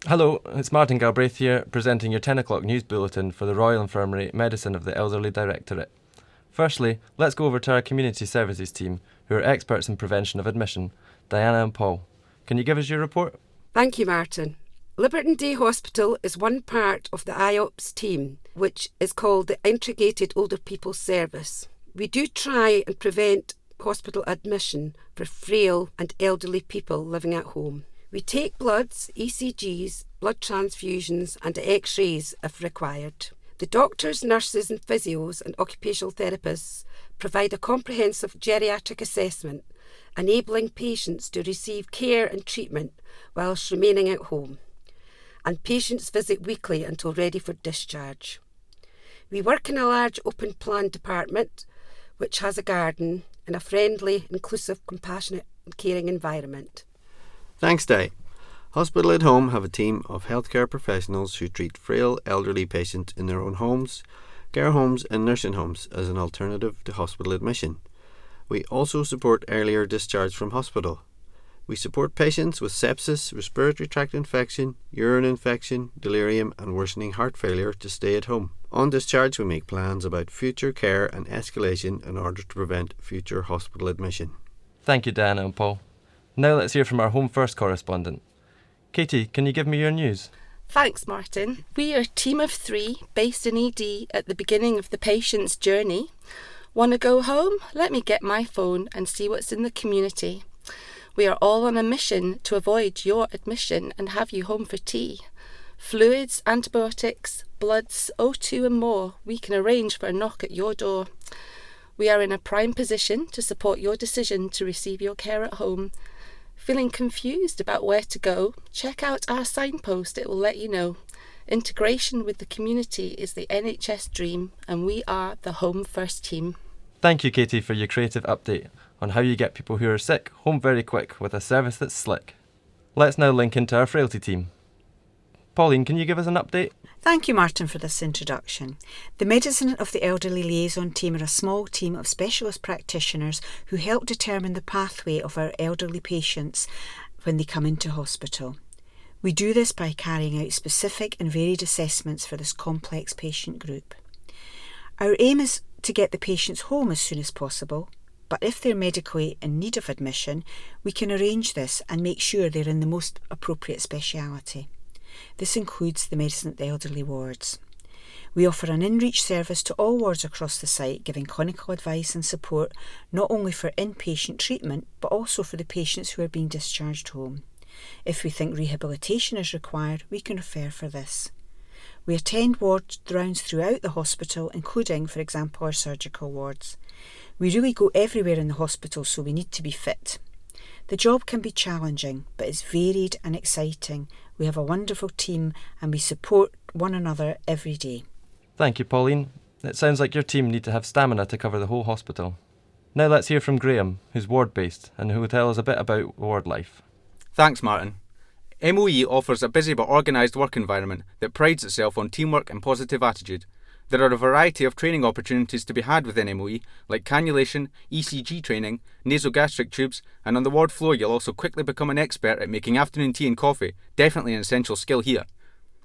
Hello, it's Martin Galbraith here, presenting your 10 o'clock news bulletin for the Royal Infirmary Medicine of the Elderly Directorate. Firstly, let's go over to our community services team, who are experts in prevention of admission, Diana and Paul. Can you give us your report? Thank you, Martin. Liberton Day Hospital is one part of the IOPS team, which is called the Integrated Older People Service. We do try and prevent hospital admission for frail and elderly people living at home. We take bloods, ECGs, blood transfusions and X-rays if required. The doctors, nurses and physios and occupational therapists provide a comprehensive geriatric assessment, enabling patients to receive care and treatment whilst remaining at home. And patients visit weekly until ready for discharge. We work in a large open plan department which has a garden and a friendly, inclusive, compassionate and caring environment. Thanks, Di. Hospital at Home have a team of healthcare professionals who treat frail elderly patients in their own homes, care homes and nursing homes as an alternative to hospital admission. We also support earlier discharge from hospital. We support patients with sepsis, respiratory tract infection, urine infection, delirium and worsening heart failure to stay at home. On discharge, we make plans about future care and escalation in order to prevent future hospital admission. Thank you, Diana and Paul. Now let's hear from our Home First correspondent. Katie, can you give me your news? Thanks, Martin. We are a team of 3 based in ED at the beginning of the patient's journey. Want to go home? Let me get my phone and see what's in the community. We are all on a mission to avoid your admission and have you home for tea. Fluids, antibiotics, bloods, O2 and more, we can arrange for a knock at your door. We are in a prime position to support your decision to receive your care at home. Feeling confused about where to go? Check out our signpost, it will let you know. Integration with the community is the NHS dream and we are the Home First team. Thank you, Katie, for your creative update on how you get people who are sick home very quick with a service that's slick. Let's now link into our frailty team. Pauline, can you give us an update? Thank you, Martin, for this introduction. The Medicine of the Elderly Liaison team are a small team of specialist practitioners who help determine the pathway of our elderly patients when they come into hospital. We do this by carrying out specific and varied assessments for this complex patient group. Our aim is to get the patients home as soon as possible, but if they're medically in need of admission, we can arrange this and make sure they're in the most appropriate speciality. This includes the Medicine at the Elderly wards. We offer an in-reach service to all wards across the site, giving clinical advice and support not only for inpatient treatment, but also for the patients who are being discharged home. If we think rehabilitation is required, we can refer for this. We attend ward rounds throughout the hospital, including, for example, our surgical wards. We really go everywhere in the hospital, so we need to be fit. The job can be challenging, but it's varied and exciting. We have a wonderful team and we support one another every day. Thank you, Pauline. It sounds like your team need to have stamina to cover the whole hospital. Now let's hear from Graham, who's ward-based and who will tell us a bit about ward life. Thanks, Martin. MOE offers a busy but organised work environment that prides itself on teamwork and positive attitude. There are a variety of training opportunities to be had within MOE, like cannulation, ECG training, nasogastric tubes, and on the ward floor you'll also quickly become an expert at making afternoon tea and coffee, definitely an essential skill here.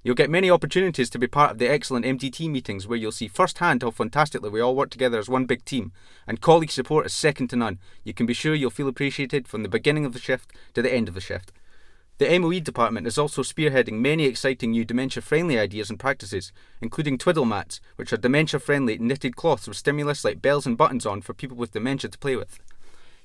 You'll get many opportunities to be part of the excellent MDT meetings where you'll see firsthand how fantastically we all work together as one big team, and colleague support is second to none. You can be sure you'll feel appreciated from the beginning of the shift to the end of the shift. The MOE department is also spearheading many exciting new dementia-friendly ideas and practices, including twiddle mats, which are dementia-friendly knitted cloths with stimulus like bells and buttons on for people with dementia to play with.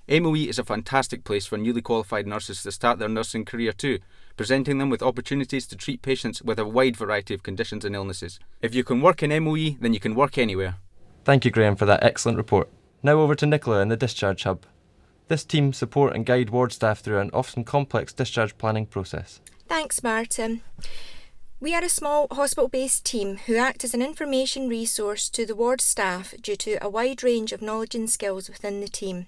MOE is a fantastic place for newly qualified nurses to start their nursing career too, presenting them with opportunities to treat patients with a wide variety of conditions and illnesses. If you can work in MOE, then you can work anywhere. Thank you, Graham, for that excellent report. Now over to Nicola in the Discharge Hub. This team support and guide ward staff through an often complex discharge planning process. Thanks, Martin. We are a small hospital-based team who act as an information resource to the ward staff due to a wide range of knowledge and skills within the team.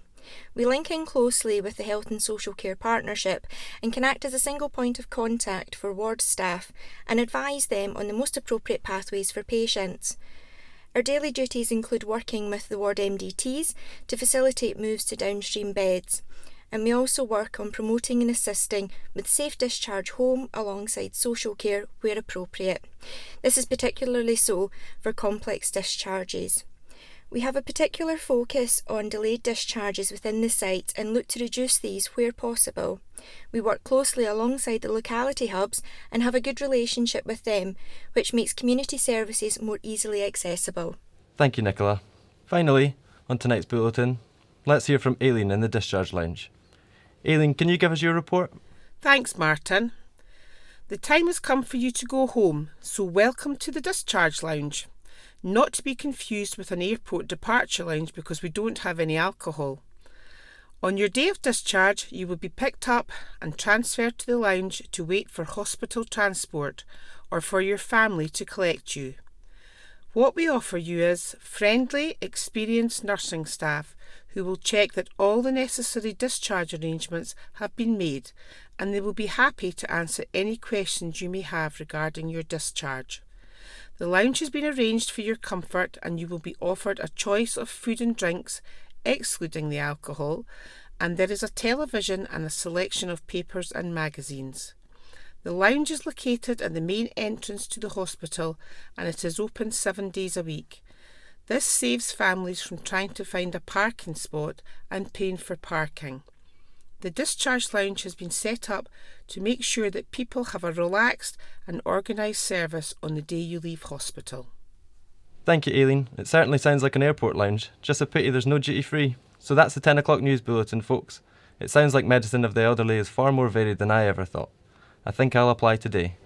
We link in closely with the Health and Social Care Partnership and can act as a single point of contact for ward staff and advise them on the most appropriate pathways for patients. Our daily duties include working with the ward MDTs to facilitate moves to downstream beds, and we also work on promoting and assisting with safe discharge home alongside social care where appropriate. This is particularly so for complex discharges. We have a particular focus on delayed discharges within the site and look to reduce these where possible. We work closely alongside the locality hubs and have a good relationship with them, which makes community services more easily accessible. Thank you, Nicola. Finally, on tonight's bulletin, let's hear from Aileen in the Discharge Lounge. Aileen, can you give us your report? Thanks, Martin. The time has come for you to go home, so welcome to the Discharge Lounge. Not to be confused with an airport departure lounge because we don't have any alcohol. On your day of discharge, you will be picked up and transferred to the lounge to wait for hospital transport or for your family to collect you. What we offer you is friendly, experienced nursing staff who will check that all the necessary discharge arrangements have been made, and they will be happy to answer any questions you may have regarding your discharge. The lounge has been arranged for your comfort, and you will be offered a choice of food and drinks, excluding the alcohol, and there is a television and a selection of papers and magazines. The lounge is located at the main entrance to the hospital, and it is open 7 days a week. This saves families from trying to find a parking spot and paying for parking. The Discharge Lounge has been set up to make sure that people have a relaxed and organised service on the day you leave hospital. Thank you, Aileen. It certainly sounds like an airport lounge. Just a pity there's no duty free. So that's the 10 o'clock news bulletin, folks. It sounds like medicine of the elderly is far more varied than I ever thought. I think I'll apply today.